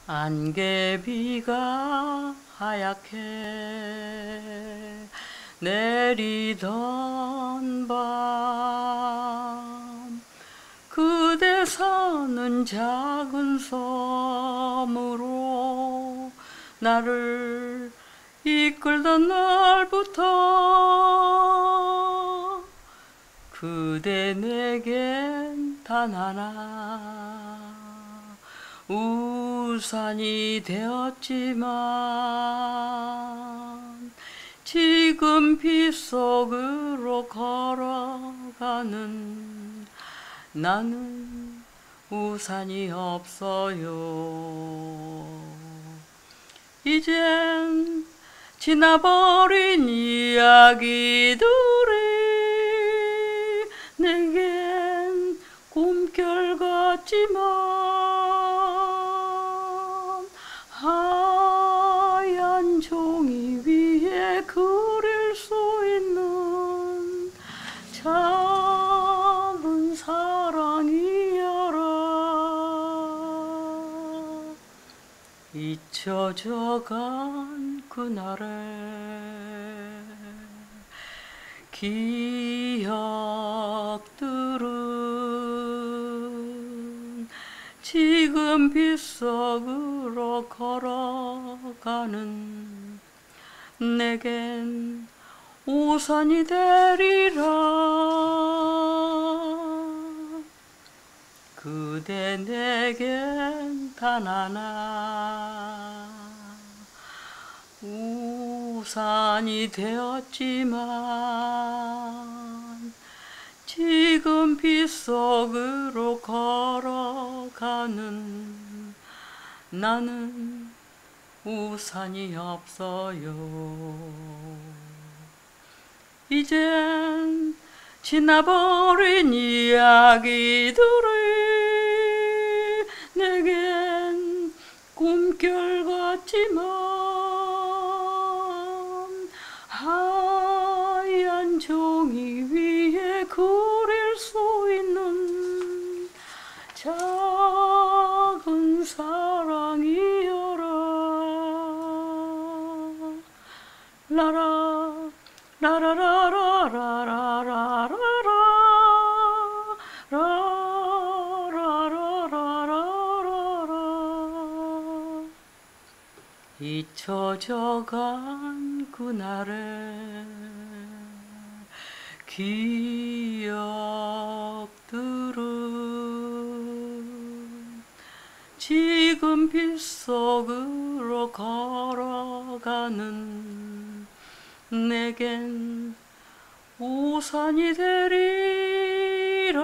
안개비가 하얗게 내리던 밤, 그대 사는 작은 섬으로 나를 이끌던 날부터 그대 내겐 단 하나 우산이 되었지만, 지금 빗속으로 걸어가는 나는 우산이 없어요. 이젠 지나버린 이야기들이 내겐 꿈결 같지만, 하얀 종이 위에 그릴 수 있는 작은 사랑이여라. 잊혀져간 그날의 기억들은 지금 빗속으로 걸어가는 내겐 우산이 되리라. 그대 내겐 단 하나 우산이 되었지만, 지금 빗속으로 걸어가는 나는 우산이 없어요. 이젠 지나버린 이야기들이 내겐 꿈결 같지만, 하얀 종이 위에 그릴 수 있는 작은 사랑이여라. 라라 라라라라라라라라 라라라라라라라. 잊혀져간 그날의 기억들은 지금 빗속으로 걸어가는 내겐 우산이 되리라.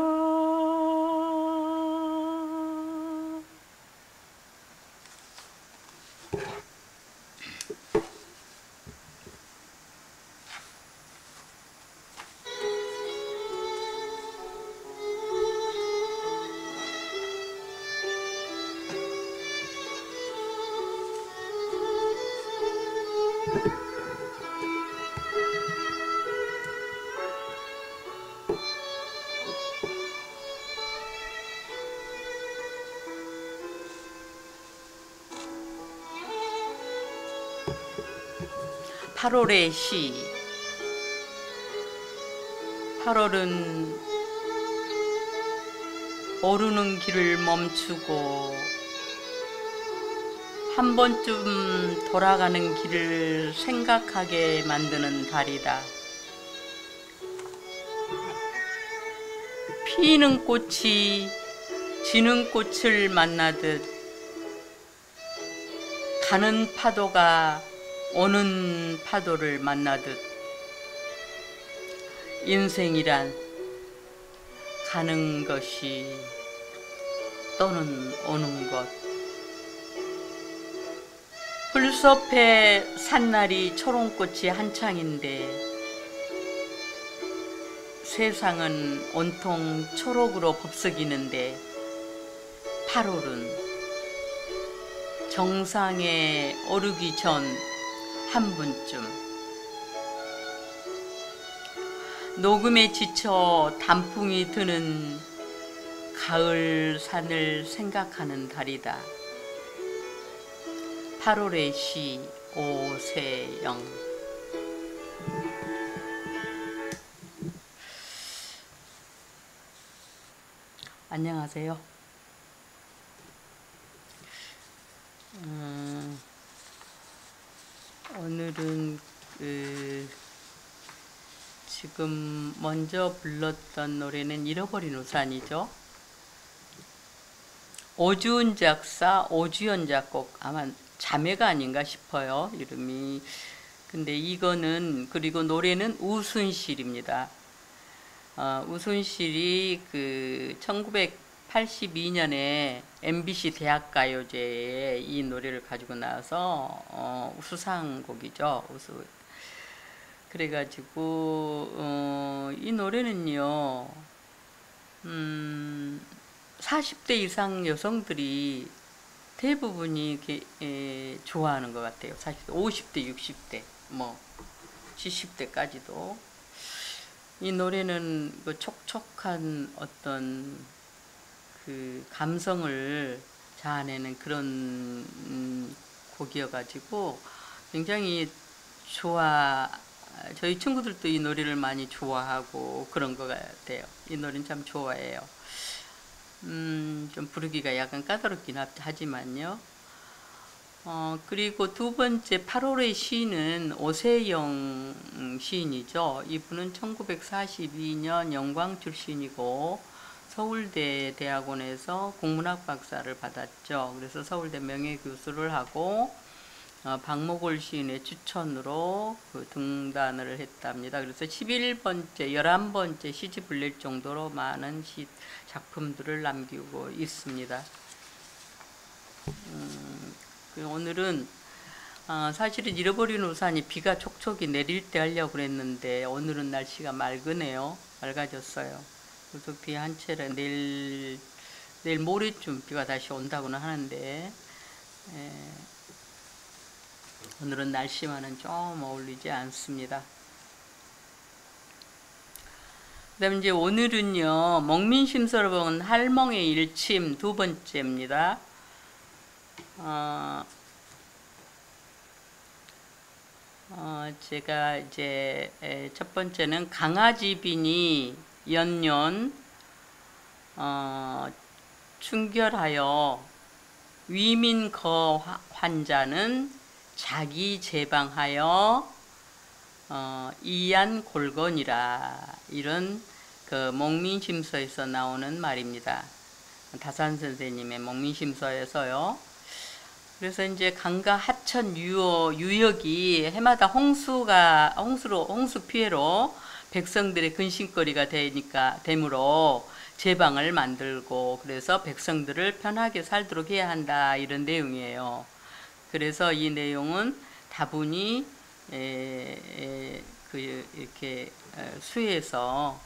팔월의 시. 8월은 오르는 길을 멈추고 한 번쯤 돌아가는 길을 생각하게 만드는 달이다. 피는 꽃이 지는 꽃을 만나듯, 가는 파도가 오는 파도를 만나듯, 인생이란 가는 것이 또는 오는 것. 불섭의 산날이 초롱꽃이 한창인데 세상은 온통 초록으로 법석이는데, 8월은 정상에 오르기 전 한 분쯤 녹음에 지쳐 단풍이 드는 가을 산을 생각하는 달이다. 8월의 시 오세영. 안녕하세요. 오늘은 지금 먼저 불렀던 노래는 잃어버린 우산이죠. 오주은 작사, 오주연 작곡, 아마 자매가 아닌가 싶어요, 이름이. 근데 이거는, 그리고 노래는 우순실입니다. 우순실이 그 1982년에 MBC 대학가요제에 이 노래를 가지고 나와서 수상곡이죠. 그래가지고 이 노래는요, 40대 이상 여성들이 대부분이 이렇게 좋아하는 것 같아요. 40대, 50대, 60대, 뭐 70대까지도. 이 노래는 그 촉촉한 어떤 그 감성을 자아내는 그런 곡이어가지고 굉장히 저희 친구들도 이 노래를 많이 좋아하고 그런 것 같아요. 이 노래는 참 좋아해요. 좀 부르기가 약간 까다롭긴 하지만요. 그리고 두 번째 8월의 시인은 오세영 시인이죠. 이분은 1942년 영광 출신이고 서울대 대학원에서 국문학 박사를 받았죠. 그래서 서울대 명예교수를 하고 박목월 시인의 추천으로 그 등단을 했답니다. 그래서 11번째 시집을 낼 정도로 많은 작품들을 남기고 있습니다. 오늘은 사실은 잃어버린 우산이 비가 촉촉이 내릴 때 하려고 그랬는데 오늘은 날씨가 맑으네요. 맑아졌어요. 그래서 비 한 채를 내일 모레쯤 비가 다시 온다고는 하는데 오늘은 날씨와는 좀 어울리지 않습니다. 그 다음에 이제 오늘은요, 먹민심서로 할멍의 일침 두 번째입니다. 제가 이제 첫 번째는 강아지빈이 연년 충결하여 위민거 환자는 자기 제방하여 이안 골건이라, 이런 그 먹민심서에서 나오는 말입니다. 다산 선생님의 먹민심서에서요. 그래서 이제 강과 하천 유역이 해마다 홍수 피해로 백성들의 근심거리가 되므로 제방을 만들고, 그래서 백성들을 편하게 살도록 해야 한다, 이런 내용이에요. 그래서 이 내용은 다분히 이렇게 수에서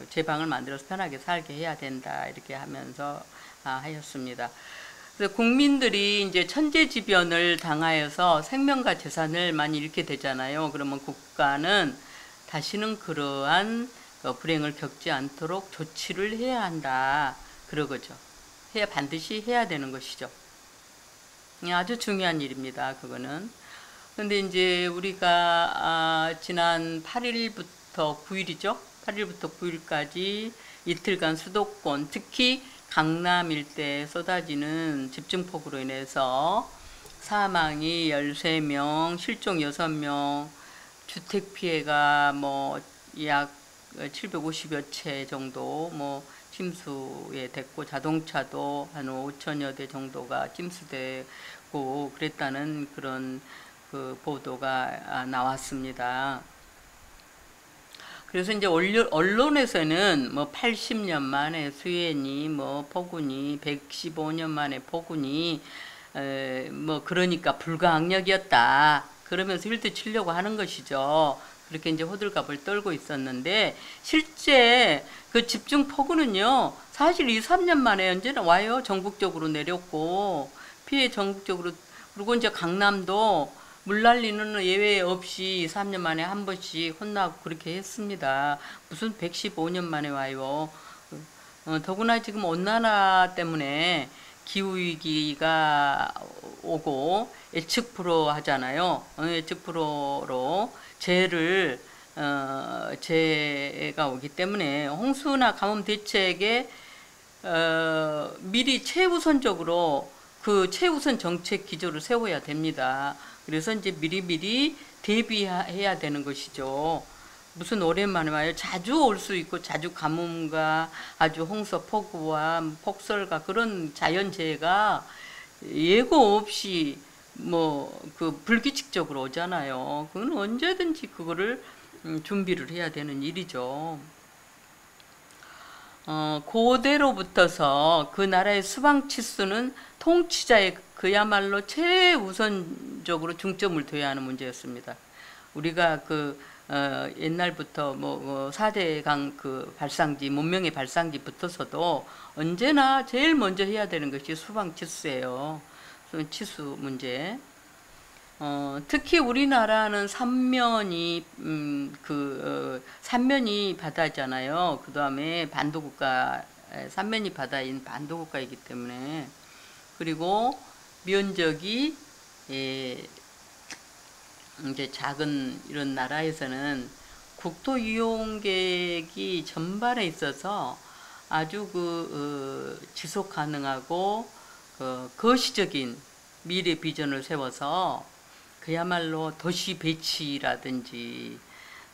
제방을 만들어서 편하게 살게 해야 된다, 이렇게 하면서 하였습니다. 그래서 국민들이 이제 천재지변을 당하여서 생명과 재산을 많이 잃게 되잖아요. 그러면 국가는 다시는 그러한 불행을 겪지 않도록 조치를 해야 한다, 그러거죠. 반드시 해야 되는 것이죠. 아주 중요한 일입니다, 그거는. 근데 이제 우리가 지난 8일부터 9일이죠. 8일부터 9일까지 이틀간 수도권, 특히 강남 일대에 쏟아지는 집중폭우로 인해서 사망이 13명, 실종 6명, 주택 피해가 뭐 약 750여 채 정도 침수에 됐고, 자동차도 한 5천여 대 정도가 침수되고 그랬다는 그런 그 보도가 나왔습니다. 그래서 이제 언론에서는 80년 만에 수해니 폭우니 115년 만에 폭우니 그러니까 불가항력이었다, 그러면서 힐도 치려고 하는 것이죠. 그렇게 이제 호들갑을 떨고 있었는데, 실제 그 집중 폭우는요, 사실 2, 3년 만에 언제나 와요. 전국적으로 내렸고, 피해 전국적으로. 그리고 이제 강남도 물난리는 예외 없이 2, 3년 만에 한 번씩 혼나고 그렇게 했습니다. 무슨 115년 만에 와요. 더구나 지금 온난화 때문에 기후위기가 오고 예측 불허 하잖아요. 예측 불허로 재해가 오기 때문에 홍수나 가뭄 대책에 미리 최우선적으로 그 최우선 정책 기조를 세워야 됩니다. 그래서 이제 미리미리 대비해야 되는 것이죠. 무슨 오랜만에 와요. 자주 올 수 있고 자주 가뭄과 아주 홍수, 폭우와 폭설과 그런 자연재해가 예고 없이 뭐 그 불규칙적으로 오잖아요. 그건 언제든지 그거를 준비를 해야 되는 일이죠. 고대로부터서 그 나라의 수방 치수는 통치자의 그야말로 최우선적으로 중점을 둬야 하는 문제였습니다. 우리가 옛날부터 뭐 4대강 그 발상지, 문명의 발상지부터서도 언제나 제일 먼저 해야 되는 것이 수방 치수예요. 치수 문제. 특히 우리나라는 삼면이 삼면이 바다잖아요. 그 다음에 반도국가, 삼면이 바다인 반도국가이기 때문에, 그리고 면적이 이제 작은 이런 나라에서는 국토 이용객이 전반에 있어서 아주 지속 가능하고 거시적인 미래 비전을 세워서 그야말로 도시 배치라든지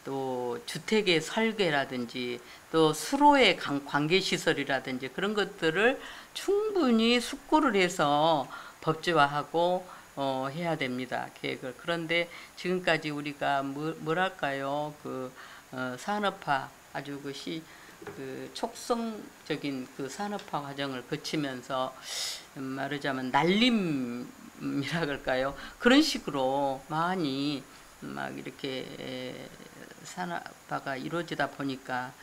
또 주택의 설계라든지 또 수로의 관계시설이라든지 그런 것들을 충분히 숙고를 해서 법제화하고 해야 됩니다. 계획을. 그런데 지금까지 우리가 뭐랄까요, 산업화, 아주 촉성적인 산업화 과정을 거치면서 말하자면 날림이라 그럴까요? 그런 식으로 많이 막 이렇게 산업화가 이루어지다 보니까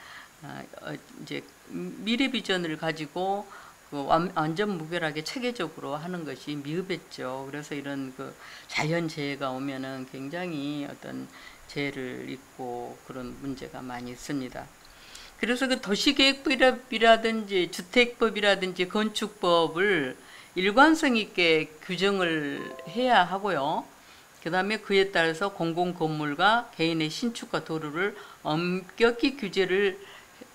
이제 미래 비전을 가지고 완전 무결하게 체계적으로 하는 것이 미흡했죠. 그래서 이런 자연재해가 오면은 굉장히 어떤 재해를 입고 그런 문제가 많이 있습니다. 그래서 도시계획법이라든지 주택법이라든지 건축법을 일관성 있게 규정을 해야 하고요. 그 다음에 그에 따라서 공공건물과 개인의 신축과 도로를 엄격히 규제를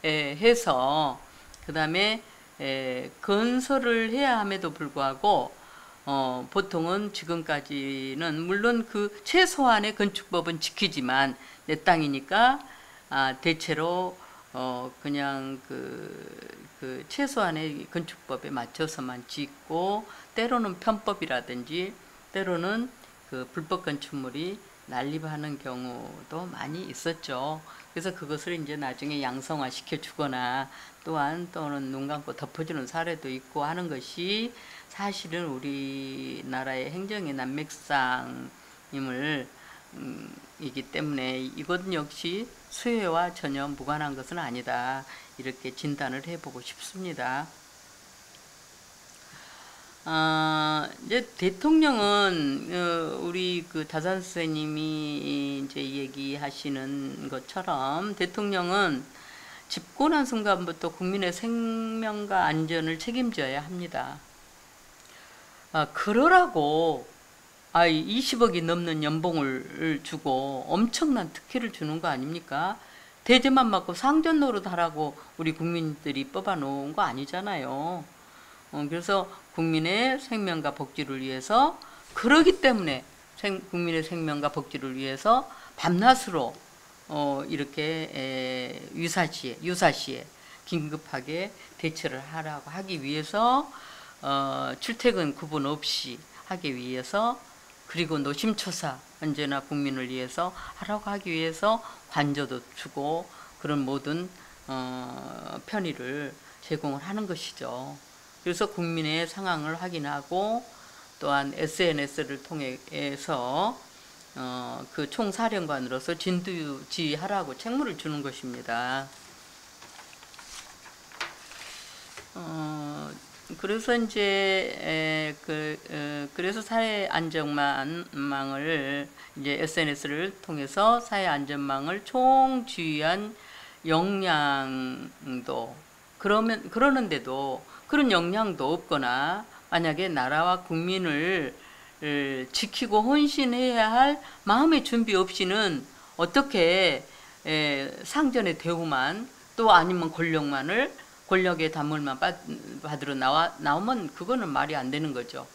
해서 그 다음에 건설을 해야 함에도 불구하고 보통은 지금까지는 물론 최소한의 건축법은 지키지만 내 땅이니까 대체로 그냥 최소한의 건축법에 맞춰서만 짓고, 때로는 편법이라든지 때로는 불법 건축물이 난립하는 경우도 많이 있었죠. 그래서 그것을 이제 나중에 양성화 시켜주거나 또는 눈 감고 덮어주는 사례도 있고 하는 것이 사실은 우리나라의 행정의 난맥상임을 이기 때문에 이것 역시 수혜와 전혀 무관한 것은 아니다, 이렇게 진단을 해보고 싶습니다. 이제 대통령은 우리 다산 선생님이 이제 얘기하시는 것처럼 대통령은 집권한 순간부터 국민의 생명과 안전을 책임져야 합니다. 그러라고 20억이 넘는 연봉을 주고 엄청난 특혜를 주는 거 아닙니까? 대접만 받고 상전 노릇하라고 우리 국민들이 뽑아 놓은 거 아니잖아요. 그래서 국민의 생명과 복지를 위해서, 그러기 때문에 국민의 생명과 복지를 위해서 밤낮으로 이렇게 유사시에 긴급하게 대처를 하라고 하기 위해서 출퇴근 구분 없이 하기 위해서, 그리고 노심초사 언제나 국민을 위해서 하라고 하기 위해서 관저도 주고 그런 모든 편의를 제공을 하는 것이죠. 그래서 국민의 상황을 확인하고 또한 SNS를 통해서 그 총사령관으로서 진두지휘하라고 책무를 주는 것입니다. 그래서 이제 그래서 사회 안전망을 이제 SNS를 통해서 사회 안전망을 총지휘한 역량도 그러는데도 그런 역량도 없거나 만약에 나라와 국민을 지키고 헌신해야 할 마음의 준비 없이는 어떻게 상전의 대우만 또 아니면 권력의 담물만 받으러 나오면 그거는 말이 안 되는 거죠.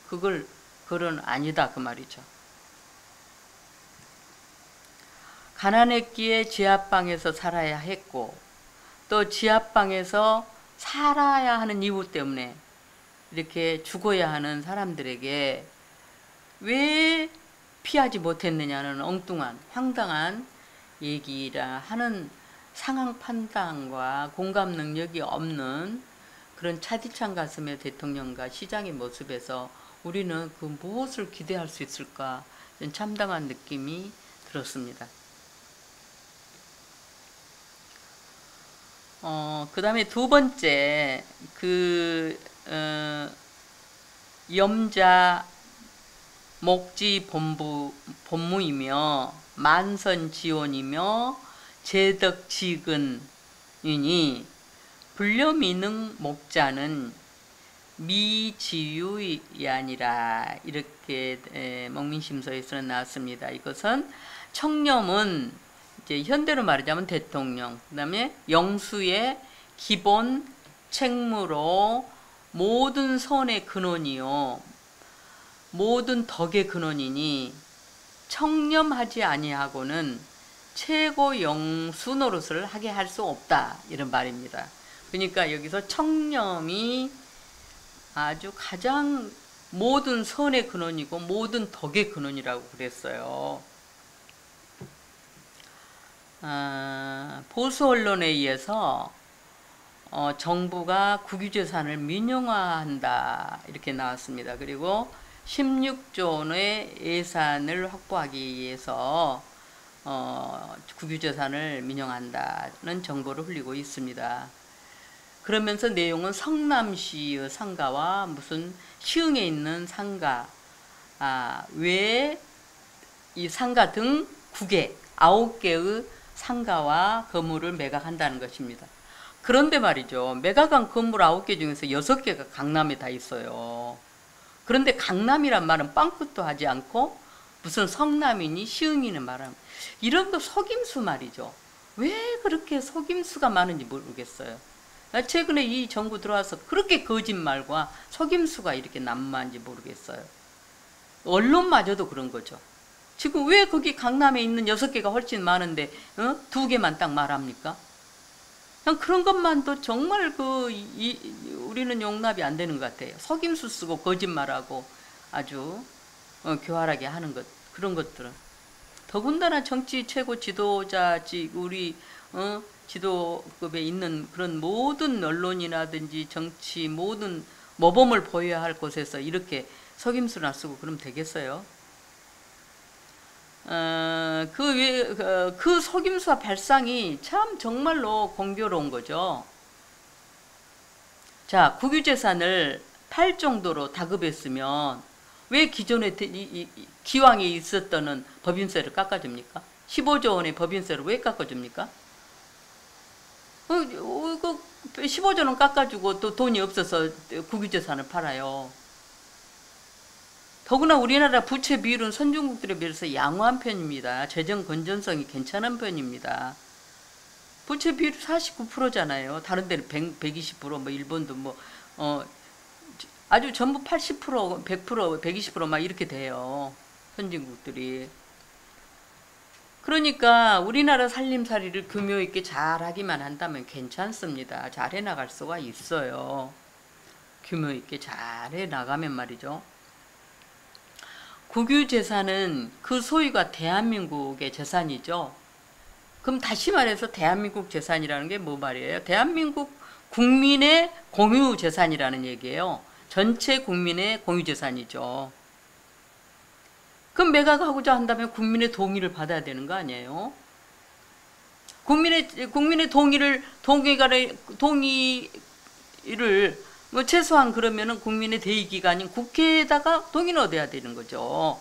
그건 아니다 그 말이죠. 가난했기에 지하방에서 살아야 했고 또 지하방에서 살아야 하는 이유 때문에 이렇게 죽어야 하는 사람들에게 왜 피하지 못했느냐는 엉뚱한 황당한 얘기라 하는 상황 판단과 공감 능력이 없는 그런 차디찬 가슴의 대통령과 시장의 모습에서 우리는 그 무엇을 기대할 수 있을까 참담한 느낌이 들었습니다. 그 다음에 두 번째 염자 목지 본무이며 만선지원이며 제덕지근이니 불려미능 목자는 미지유이 아니라 이렇게 먹민심서에서는 나왔습니다. 이것은 청렴은 이제 현대로 말하자면 대통령, 그 다음에 영수의 기본 책무로 모든 선의 근원이요 모든 덕의 근원이니 청렴하지 아니하고는 최고 영수 노릇을 하게 할 수 없다 이런 말입니다. 그러니까 여기서 청렴이 아주 가장 모든 선의 근원이고 모든 덕의 근원이라고 그랬어요. 보수 언론에 의해서 정부가 국유재산을 민영화한다 이렇게 나왔습니다. 그리고 16조 원의 예산을 확보하기 위해서 국유재산을 민영한다는 정보를 흘리고 있습니다. 그러면서 내용은 성남시의 상가와 무슨 시흥에 있는 상가 외에 이 상가 등 9개의 상가와 건물을 매각한다는 것입니다. 그런데 말이죠. 매각한 건물 9개 중에서 6개가 강남에 다 있어요. 그런데 강남이란 말은 빵끝도 하지 않고 무슨 성남이니 시흥이니 말하면 이런 거 속임수 말이죠. 왜 그렇게 속임수가 많은지 모르겠어요. 최근에 이 정부 들어와서 그렇게 거짓말과 속임수가 이렇게 난무한지 모르겠어요. 언론마저도 그런 거죠. 지금 왜 거기 강남에 있는 6개가 훨씬 많은데 2개만 딱 말합니까? 그냥 그런 것만도 정말 우리는 용납이 안 되는 것 같아요. 속임수 쓰고 거짓말하고 아주 교활하게 하는 것, 그런 것들은. 더군다나 정치 최고 지도자, 우리 지도급에 있는 그런 모든 언론이라든지 정치 모든 모범을 보여야 할 곳에서 이렇게 속임수나 쓰고 그러면 되겠어요? 그 속임수와 발상이 참 정말로 공교로운 거죠. 자, 국유재산을 팔 정도로 다급했으면 왜 기존에 기왕에 있었던 법인세를 깎아줍니까? 15조 원의 법인세를 왜 깎아줍니까? 15조 원 깎아주고 또 돈이 없어서 국유재산을 팔아요. 더구나 우리나라 부채 비율은 선진국들에 비해서 양호한 편입니다. 재정 건전성이 괜찮은 편입니다. 부채 비율 49%잖아요. 다른 데는 120%, 뭐 일본도 아주 전부 80%, 100%, 120% 막 이렇게 돼요. 선진국들이. 그러니까 우리나라 살림살이를 규모 있게 잘 하기만 한다면 괜찮습니다. 잘 해나갈 수가 있어요. 규모 있게 잘 해나가면 말이죠. 국유재산은 그 소유가 대한민국의 재산이죠. 그럼 다시 말해서 대한민국 재산이라는 게 뭐 말이에요? 대한민국 국민의 공유재산이라는 얘기예요. 전체 국민의 공유재산이죠. 그럼 매각하고자 한다면 국민의 동의를 받아야 되는 거 아니에요? 국민의 동의를 뭐 최소한 그러면은 국민의 대의기관인 국회에다가 동의를 얻어야 되는 거죠.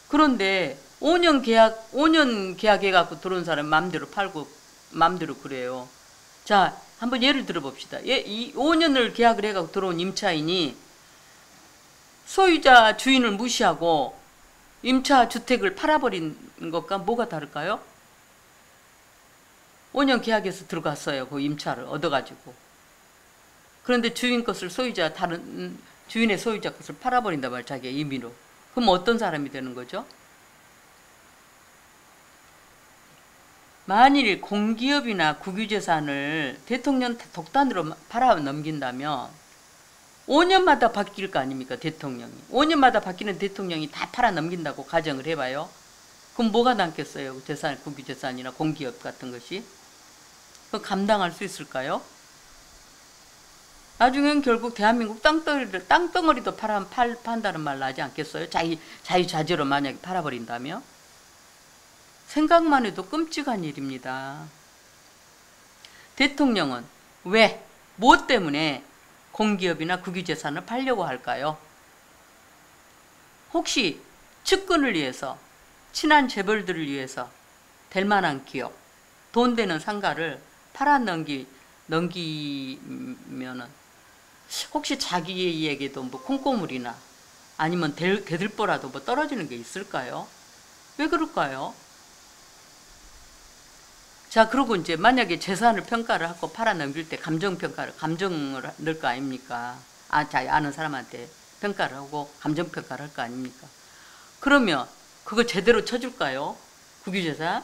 그런데 5년 계약해갖고 들어온 사람 마음대로 팔고 마음대로 그래요. 자, 한번 예를 들어봅시다. 이 5년을 계약을 해가지고 들어온 임차인이 소유자 주인을 무시하고 임차 주택을 팔아버린 것과 뭐가 다를까요? 5년 계약해서 들어갔어요. 그 임차를 얻어가지고. 그런데 주인 것을 다른 주인의 소유자 것을 팔아버린단 말이에요. 자기의 임의로. 그럼 어떤 사람이 되는 거죠? 만일 공기업이나 국유재산을 대통령 독단으로 팔아 넘긴다면 5년마다 바뀔 거 아닙니까? 대통령이. 5년마다 바뀌는 대통령이 다 팔아 넘긴다고 가정을 해봐요. 그럼 뭐가 남겠어요? 재산, 국유재산이나 공기업 같은 것이. 그거 감당할 수 있을까요? 나중엔 결국 대한민국 땅덩어리도 판다는 말 나지 않겠어요? 자유자재로 만약에 팔아버린다면? 생각만 해도 끔찍한 일입니다. 대통령은 왜, 무엇 때문에 공기업이나 국유재산을 팔려고 할까요? 혹시 측근을 위해서, 친한 재벌들을 위해서 될 만한 기업, 돈 되는 상가를 팔아 넘기면은 혹시 자기에게도 뭐 콩고물이나 아니면 대들보라도 뭐 떨어지는 게 있을까요? 왜 그럴까요? 자, 그리고 이제 만약에 재산을 평가를 하고 팔아 넘길 때 감정을 넣을 거 아닙니까? 자기 아는 사람한테 평가를 하고 감정평가를 할 거 아닙니까? 그러면 그거 제대로 쳐줄까요? 국유재산?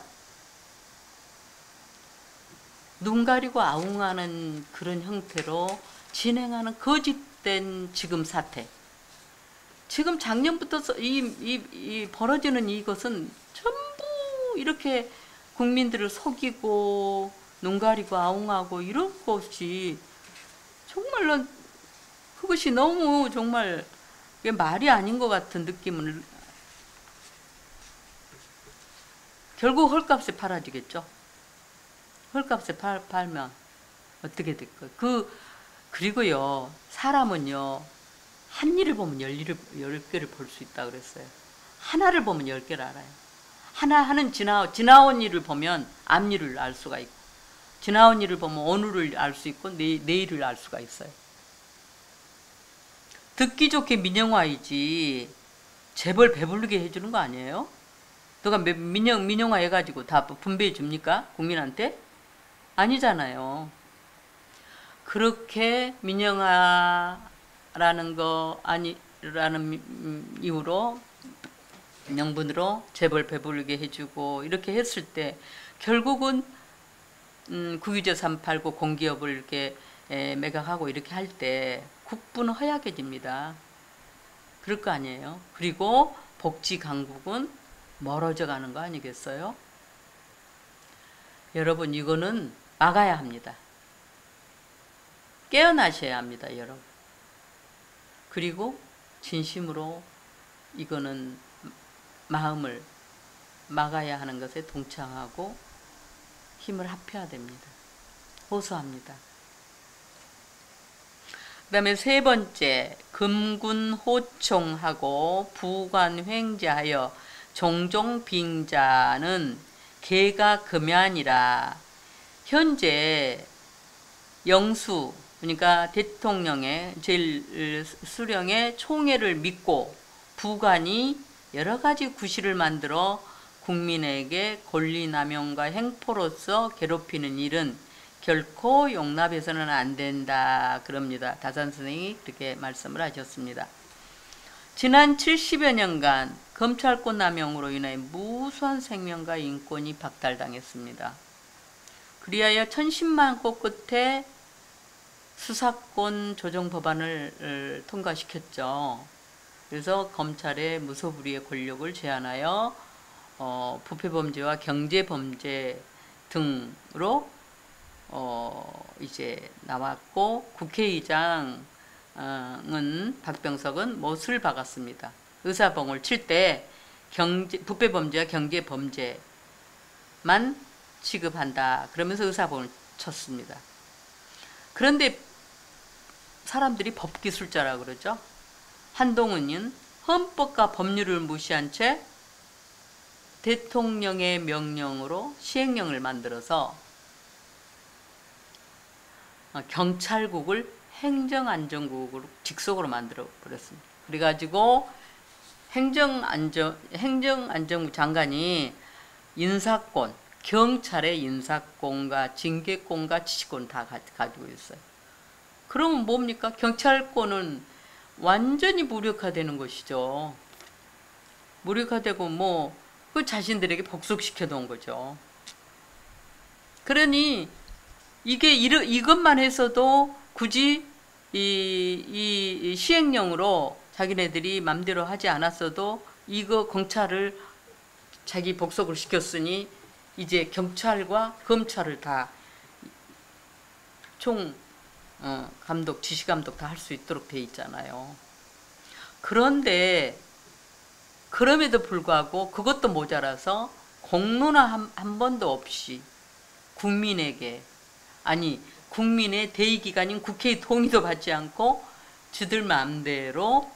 눈 가리고 아웅하는 그런 형태로 진행하는 거짓된 지금 사태. 지금 작년부터 벌어지는 이것은 전부 이렇게 국민들을 속이고 눈 가리고 아웅하고 이런 것이 정말로 그것이 너무 정말 말이 아닌 것 같은 느낌을 결국 헐값에 팔아지겠죠. 헐값에 팔면 어떻게 될까요? 그리고요, 사람은요, 한 일을 보면 열 개를 볼 수 있다 그랬어요. 하나를 보면 10개를 알아요. 하나는 지나온 일을 보면 앞일을 알 수가 있고, 지나온 일을 보면 오늘을 알 수 있고, 내일을 알 수가 있어요. 듣기 좋게 민영화이지, 재벌 배부르게 해주는 거 아니에요? 누가 민영화 해가지고 다 분배해 줍니까? 국민한테? 아니잖아요. 그렇게 민영화라는 이유로 명분으로 재벌 배부르게 해주고 이렇게 했을 때 결국은 국유재산 팔고 공기업을 이렇게 매각하고 이렇게 할 때 국부는 허약해집니다. 그럴 거 아니에요. 그리고 복지 강국은 멀어져 가는 거 아니겠어요? 여러분, 이거는 막아야 합니다. 깨어나셔야 합니다, 여러분. 그리고 진심으로 이거는 마음을 막아야 하는 것에 동참하고 힘을 합해야 됩니다. 호소합니다. 그 다음에 세 번째, 금군호총하고 부관횡재하여 종종 빙자는 개가 금연이라. 현재 영수, 그러니까 대통령의 제일 수령의 총애를 믿고 부관이 여러 가지 구실을 만들어 국민에게 권리남용과 행포로서 괴롭히는 일은 결코 용납해서는 안 된다 그럽니다. 다산 선생이 그렇게 말씀을 하셨습니다. 지난 70여 년간 검찰권 남용으로 인해 무수한 생명과 인권이 박탈당했습니다. 그리하여 1010만 건 끝에 수사권 조정 법안을 통과시켰죠. 그래서 검찰의 무소불위의 권력을 제한하여 부패범죄와 경제범죄 등으로 이제 나왔고, 국회의장은 박병석은 못을 박았습니다. 의사봉을 칠 때 부패범죄와 경제범죄만 취급한다 그러면서 의사봉을 쳤습니다. 그런데 사람들이 법기술자라 그러죠. 한동훈은 헌법과 법률을 무시한 채 대통령의 명령으로 시행령을 만들어서 경찰국을 행정안전국으로 직속으로 만들어 버렸습니다. 그래가지고 행정안전부 장관이 인사권, 경찰의 인사권과 징계권과 지시권 다 가지고 있어요. 그러면 뭡니까? 경찰권은 완전히 무력화되는 것이죠. 무력화되고 그 자신들에게 복속시켜 놓은 거죠. 그러니 이것만 해서도 굳이 이 시행령으로 자기네들이 맘대로 하지 않았어도 이거 경찰을 자기 복속을 시켰으니 이제 경찰과 검찰을 다 총 감독, 지시감독 다 할 수 있도록 돼 있잖아요. 그런데 그럼에도 불구하고 그것도 모자라서 공론화 한 번도 없이 국민에게, 아니 국민의 대의기관인 국회의 동의도 받지 않고 지들 마음대로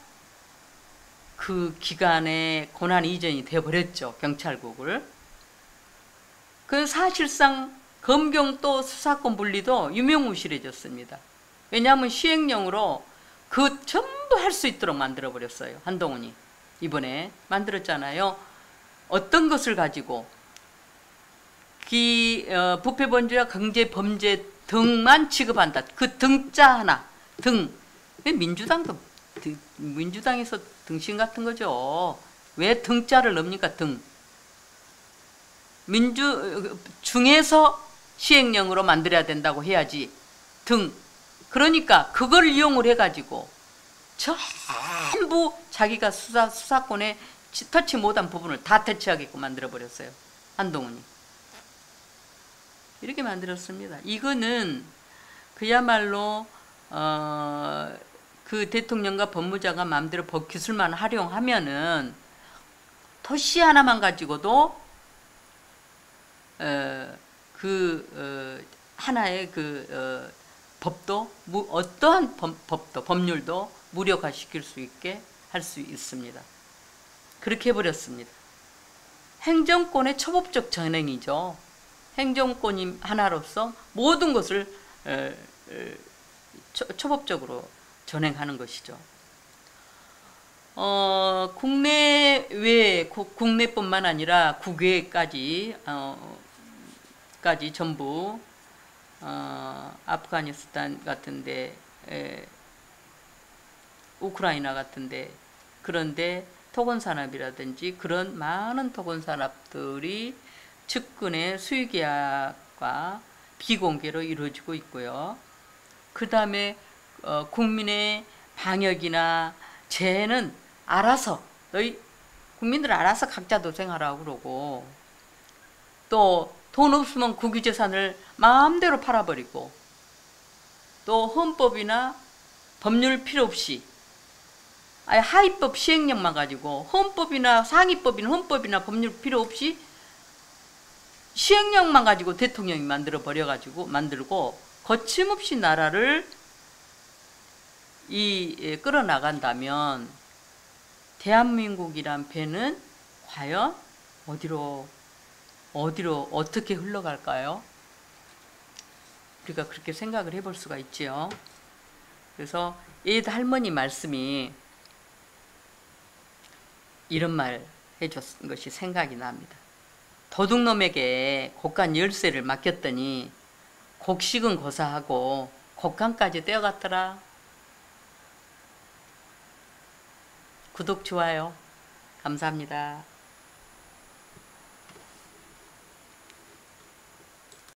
그 기관의 권한 이전이 되어버렸죠. 경찰국을. 그 사실상 검경도 수사권 분리도 유명무실해졌습니다. 왜냐하면 시행령으로 그 전부 할 수 있도록 만들어버렸어요. 한동훈이 이번에 만들었잖아요. 어떤 것을 가지고 부패범죄와 경제범죄 등만 취급한다. 그 등자 하나, 등. 민주당에서 등신 같은 거죠. 왜 등자를 넣습니까? 등. 중에서 시행령으로 만들어야 된다고 해야지. 등. 그러니까 그걸 이용을 해가지고 전부 자기가 수사권에 터치 못한 부분을 다 터치하게끔 만들어버렸어요. 한동훈이. 이렇게 만들었습니다. 이거는 그야말로 그 대통령과 법무자가 마음대로 법 기술만 활용하면은 토시 하나만 가지고도 하나의 법도 어떠한 법도 법률도 무력화시킬 수 있게 할 수 있습니다. 그렇게 해버렸습니다. 행정권의 초법적 전행이죠. 행정권이 하나로서 모든 것을 초법적으로 전행하는 것이죠. 국내뿐만 아니라 국외까지 전부 아프가니스탄 같은데, 우크라이나 같은데, 그런데 토건산업이라든지 그런 많은 토건산업들이 측근의 수의계약과 비공개로 이루어지고 있고요. 그 다음에 국민의 방역이나 재해는 알아서 국민들 알아서 각자 도생하라고 그러고, 또 돈 없으면 국유재산을 마음대로 팔아버리고, 또 헌법이나 법률 필요 없이 하위법 시행령만 가지고 헌법이나 상위법이나 헌법이나 법률 필요 없이 시행령만 가지고 대통령이 만들고 거침없이 나라를 끌어나간다면 대한민국이란 배는 과연 어디로 어떻게 흘러갈까요? 우리가 그렇게 생각을 해볼 수가 있지요. 그래서 옛 할머니 말씀이 이런 말 해줬던 것이 생각이 납니다. 도둑놈에게 곡간 열쇠를 맡겼더니 곡식은 고사하고 곡간까지 떼어갔더라. 구독, 좋아요 감사합니다.